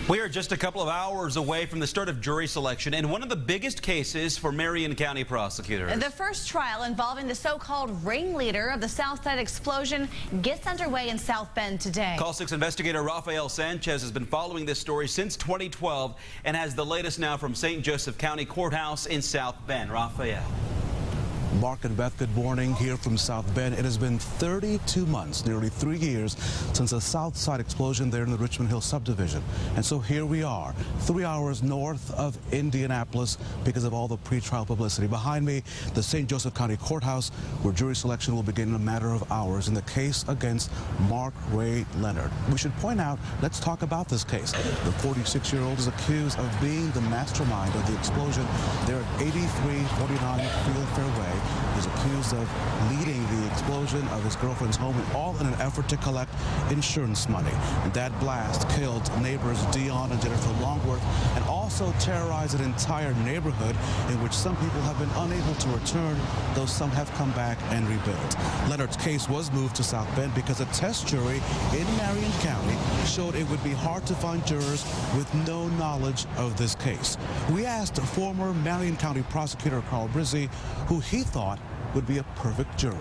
We are just a couple of hours away from the start of jury selection in one of the biggest cases for Marion County prosecutors. The first trial involving the so-called ringleader of the Southside explosion gets underway in South Bend today. Call 6 investigator Rafael Sanchez has been following this story since 2012 and has the latest now from St. Joseph County Courthouse in South Bend. Rafael. Mark and Beth, good morning here from South Bend. It has been 32 months, nearly 3 years, since a Southside explosion there in the Richmond Hill subdivision. And so here we are, 3 hours north of Indianapolis because of all the pretrial publicity. Behind me, the St. Joseph County Courthouse, where jury selection will begin in a matter of hours in the case against Mark Ray Leonard. We should point out, let's talk about this case. The 46-year-old is accused of being the mastermind of the explosion there at 8349 Field Fairway. He's accused of leading the explosion of his girlfriend's home, and all in an effort to collect insurance money. And that blast killed neighbors Dion and Jennifer Longworth and also terrorized an entire neighborhood in which some people have been unable to return, though some have come back and rebuilt. Leonard's case was moved to South Bend because a test jury in Marion County showed it would be hard to find jurors with no knowledge of this case. We asked former Marion County prosecutor Carl Brizzi who he thought would be a perfect juror.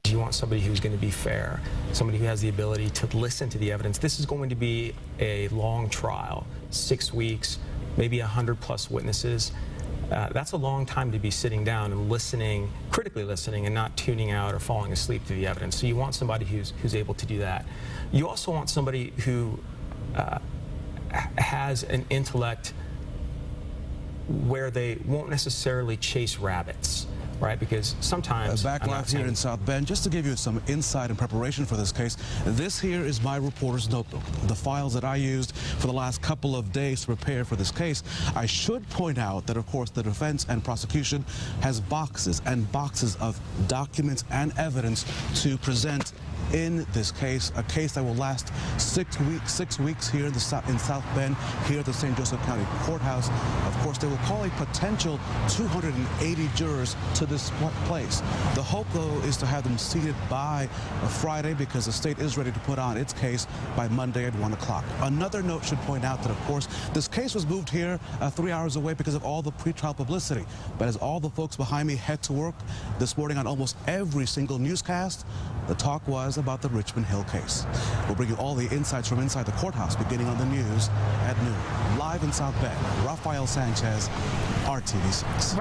You want somebody who's going to be fair, somebody who has the ability to listen to the evidence. This is going to be a long trial, 6 weeks, maybe 100+ witnesses. That's a long time to be sitting down and listening, critically listening, and not tuning out or falling asleep to the evidence. So you want somebody who's able to do that. You also want somebody who has an intellect where they won't necessarily chase rabbits, right? Because sometimes... Back live here in South Bend, just to give you some insight and preparation for this case, this here is my reporter's notebook, the files that I used for the last couple of days to prepare for this case. I should point out that, of course, the defense and prosecution has boxes and boxes of documents and evidence to present in this case, a case that will last 6 weeks here in South Bend, here at the St. Joseph County Courthouse. Of course, they will call a potential 280 jurors to this place. The hope, though, is to have them seated by Friday because the state is ready to put on its case by Monday at 1 o'clock. Another note should point out that, of course, this case was moved here 3 hours away because of all the pretrial publicity. But as all the folks behind me head to work this morning on almost every single newscast, the talk was about the Richmond Hill case. We'll bring you all the insights from inside the courthouse beginning on the news at noon. Live in South Bend, Rafael Sanchez, RTV 6.